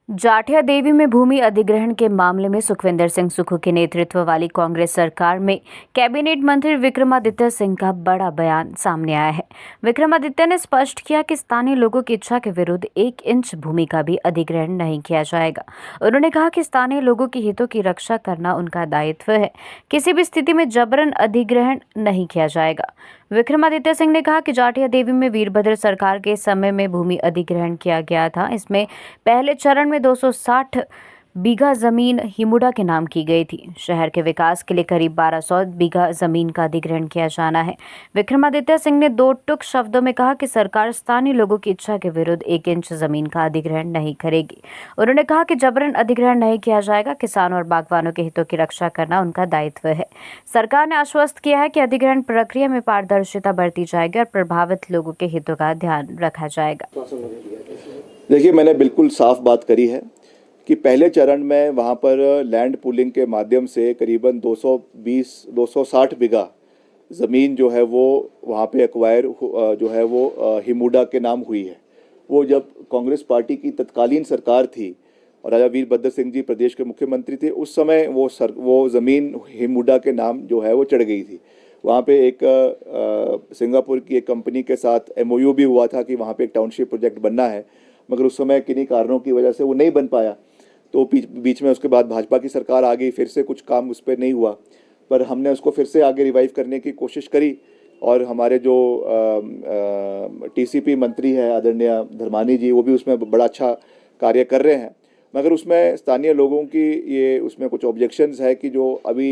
जाठिया देवी में भूमि अधिग्रहण के मामले में सुखविंदर सिंह सुक्खू के नेतृत्व वाली कांग्रेस सरकार में कैबिनेट मंत्री विक्रमादित्य सिंह का बड़ा बयान सामने आया है। विक्रमादित्य ने स्पष्ट किया कि स्थानीय लोगों की इच्छा के विरुद्ध 1 इंच भूमि का भी अधिग्रहण नहीं किया जाएगा। उन्होंने कहा कि स्थानीय लोगों के हितों की रक्षा करना उनका दायित्व है, किसी भी स्थिति में जबरन अधिग्रहण नहीं किया जाएगा। विक्रमादित्य सिंह ने कहा कि जाठिया देवी में वीरभद्र सरकार के समय में भूमि अधिग्रहण किया गया था। इसमें पहले चरण में 260 बीघा जमीन हिमुडा के नाम की गई थी। शहर के विकास के लिए करीब 1200 बीघा जमीन का अधिग्रहण किया जाना है। विक्रमादित्य सिंह ने 2 टूक शब्दों में कहा कि सरकार स्थानीय लोगों की इच्छा के विरुद्ध 1 इंच जमीन का अधिग्रहण नहीं करेगी। उन्होंने कहा कि जबरन अधिग्रहण नहीं किया जाएगा। किसानों और बागवानों के हितों की रक्षा करना उनका दायित्व है। सरकार ने आश्वस्त किया है कि अधिग्रहण प्रक्रिया में पारदर्शिता बरती जाएगी और प्रभावित लोगों के हितों का ध्यान रखा जाएगा। देखिए, मैंने बिल्कुल साफ बात करी है कि पहले चरण में वहाँ पर लैंड पूलिंग के माध्यम से करीबन 260 बीघा ज़मीन जो है वो वहाँ पे एक्वायर जो है वो हिमुडा के नाम हुई है। वो जब कांग्रेस पार्टी की तत्कालीन सरकार थी और राजा वीरभद्र सिंह जी प्रदेश के मुख्यमंत्री थे, उस समय वो ज़मीन हिमुडा के नाम जो है वो चढ़ गई थी। वहाँ पे एक सिंगापुर की एक कंपनी के साथ MOU भी हुआ था कि वहाँ पे एक टाउनशिप प्रोजेक्ट बनना है, मगर उस समय किन्हीं कारणों की वजह से वो नहीं बन पाया। तो बीच में उसके बाद भाजपा की सरकार आ गई, फिर से कुछ काम उस पर नहीं हुआ, पर हमने उसको फिर से आगे रिवाइव करने की कोशिश करी और हमारे जो TCP मंत्री है आदरणीय धर्मानी जी, वो भी उसमें बड़ा अच्छा कार्य कर रहे हैं। मगर उसमें स्थानीय लोगों की उसमें कुछ ऑब्जेक्शंस है कि जो अभी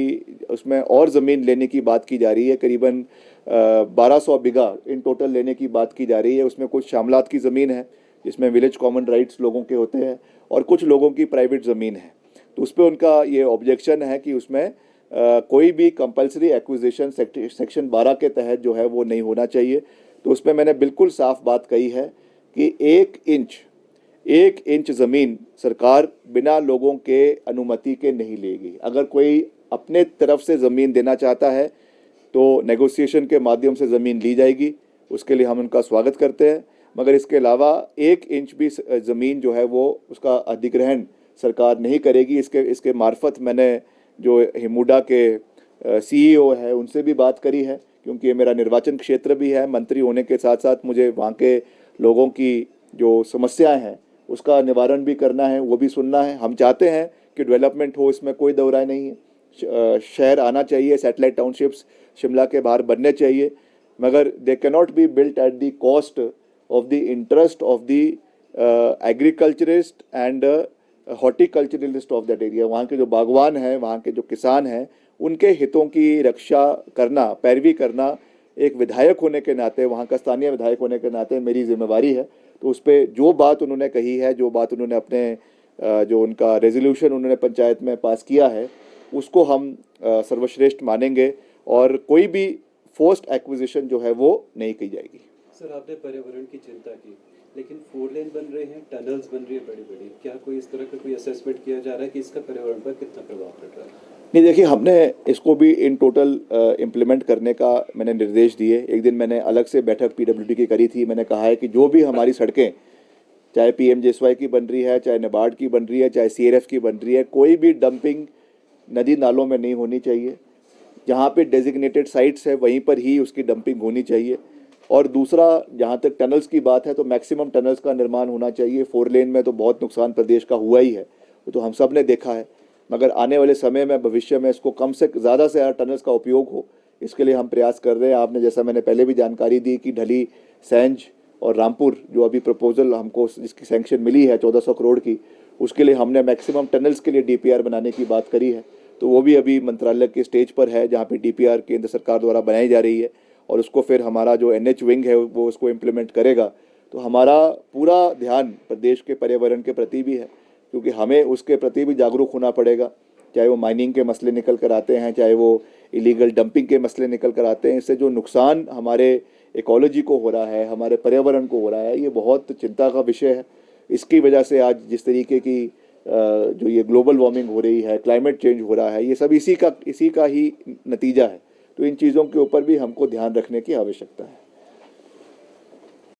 उसमें और ज़मीन लेने की बात की जा रही है, करीबन 1200 बीघा इन टोटल लेने की बात की जा रही है। उसमें कुछ शामलात की ज़मीन है जिसमें विलेज कॉमन राइट्स लोगों के होते हैं और कुछ लोगों की प्राइवेट ज़मीन है। तो उस पर उनका ये ऑब्जेक्शन है कि उसमें कोई भी कंपलसरी एक्विजिशन सेक्शन 12 के तहत जो है वो नहीं होना चाहिए। तो उस पर मैंने बिल्कुल साफ बात कही है कि 1 इंच ज़मीन सरकार बिना लोगों के अनुमति के नहीं लेगी। अगर कोई अपने तरफ से ज़मीन देना चाहता है तो नेगोशिएशन के माध्यम से ज़मीन ली जाएगी, उसके लिए हम उनका स्वागत करते हैं। मगर इसके अलावा 1 इंच भी ज़मीन जो है वो उसका अधिग्रहण सरकार नहीं करेगी। इसके मार्फत मैंने जो हिमुडा के CEO है उनसे भी बात करी है, क्योंकि ये मेरा निर्वाचन क्षेत्र भी है। मंत्री होने के साथ साथ मुझे वहाँ के लोगों की जो समस्याएं हैं उसका निवारण भी करना है, वो भी सुनना है। हम चाहते हैं कि डेवलपमेंट हो, इसमें कोई दो राय नहीं है। शहर आना चाहिए, सैटेलाइट टाउनशिप्स शिमला के बाहर बनने चाहिए, मगर they cannot be built at the cost of the interest of the agriculturist and horticulturalist of that area। वहाँ के जो बागवान हैं, वहाँ के जो किसान हैं, उनके हितों की रक्षा करना, पैरवी करना एक विधायक होने के नाते, वहाँ का स्थानीय विधायक होने के नाते मेरी जिम्मेवारी है। तो उस पर जो बात उन्होंने कही है, जो बात उन्होंने अपने जो उनका रेजोल्यूशन उन्होंने पंचायत में पास किया है, उसको हम सर्वश्रेष्ठ मानेंगे और कोई भी फोर्स्ड एक्विजिशन जो है वो नहीं की जाएगी। सर, आपने पर्यावरण की चिंता की, लेकिन 4 लेन बन रहे हैं, टनल्स बन रही है बड़ी बड़ी, क्या कोई इस तरह का कोई असेसमेंट किया जा रहा है कि इसका पर्यावरण पर कितना प्रभाव पड़ रहा है? नहीं, देखिए, हमने इसको भी इन टोटल इम्प्लीमेंट करने का मैंने निर्देश दिए। एक दिन मैंने अलग से बैठक PWD की करी थी। मैंने कहा है कि जो भी हमारी सड़कें, चाहे PMJSY की बन रही है, चाहे NABARD की बन रही है, चाहे CRF की बन रही है, कोई भी डंपिंग नदी नालों में नहीं होनी चाहिए। जहाँ पे डेजिग्नेटेड साइट्स है वहीं पर ही उसकी डंपिंग होनी चाहिए। और दूसरा, जहाँ तक टनल्स की बात है तो मैक्सिमम टनल्स का निर्माण होना चाहिए। 4 लेन में तो बहुत नुकसान प्रदेश का हुआ ही है, वो तो हम सब ने देखा है। मगर आने वाले समय में, भविष्य में इसको कम से ज़्यादा से ज़्यादा टनल्स का उपयोग हो, इसके लिए हम प्रयास कर रहे हैं। आपने, जैसा मैंने पहले भी जानकारी दी कि ढली, सैंज और रामपुर जो अभी प्रपोजल हमको जिसकी सैंक्शन मिली है 1400 करोड़ की, उसके लिए हमने मैक्सिमम टनल्स के लिए DPR बनाने की बात करी है। तो वो भी अभी मंत्रालय के स्टेज पर है, जहाँ पे DPR केंद्र सरकार द्वारा बनाई जा रही है और उसको फिर हमारा जो NH विंग है वो उसको इम्प्लीमेंट करेगा। तो हमारा पूरा ध्यान प्रदेश के पर्यावरण के प्रति भी है, क्योंकि हमें उसके प्रति भी जागरूक होना पड़ेगा। चाहे वो माइनिंग के मसले निकल कर आते हैं, चाहे वो इलीगल डंपिंग के मसले निकल कर आते हैं, इससे जो नुकसान हमारे इकोलॉजी को हो रहा है, हमारे पर्यावरण को हो रहा है, ये बहुत चिंता का विषय है। इसकी वजह से आज जिस तरीके की जो ये ग्लोबल वार्मिंग हो रही है, क्लाइमेट चेंज हो रहा है, ये सब इसी का ही नतीजा है। तो इन चीज़ों के ऊपर भी हमको ध्यान रखने की आवश्यकता है।